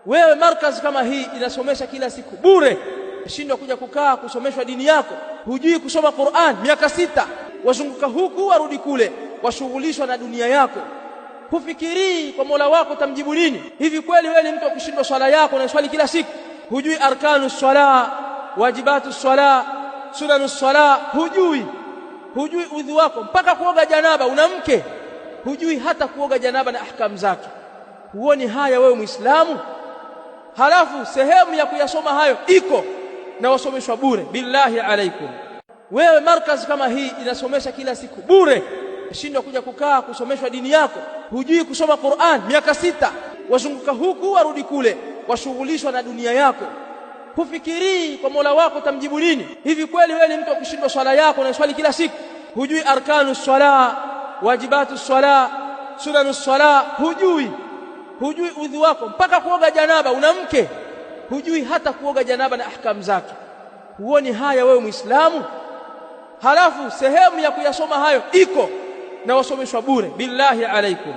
Wewe markazi kama hii inasomesha kila siku bure, shindwa kuja kukaa kusomeshwa dini yako. Hujui kusoma Qur'an miaka 6, wazunguka huku warudi kule, washughulishwa na dunia yako. Hufikirii kwa Mola wako tamjibu nini? Hivi kweli wewe ni mtu wa kushindwa swala yako na swali kila siku? Hujui arkanu swala, wajibatu swala, sunanu swala, hujui udhu wako mpaka kuoga janaba. Una mke, hujui hata kuoga janaba na ahkamu zake. Huoni haya wewe Muislamu? Halafu sehemu ya kuyasoma hayo iko na wasomeshwa bure. Billahi alaikum, wewe markazi kama hii inasomesha kila siku bure, shindwa kuja kukaa kusomeshwa dini yako. Hujui kusoma Qur'an miaka 6, wazunguka huku warudi kule, washughulishwa na dunia yako. Hufikirii kwa Mola wako tamjibu nini? Hivi kweli wewe ni mtu wa kushindwa swala yako na swali kila siku? Hujui arkanu swala, wajibatu swala, sunanu swala, hujui udhu wako mpaka kuoga janaba. Una mke, hujui hata kuoga janaba na ahkamu zake. Huoni haya wewe Muislamu? Halafu sehemu ya kuyasoma hayo iko na wasomeshwa bure. Billahi alaikum.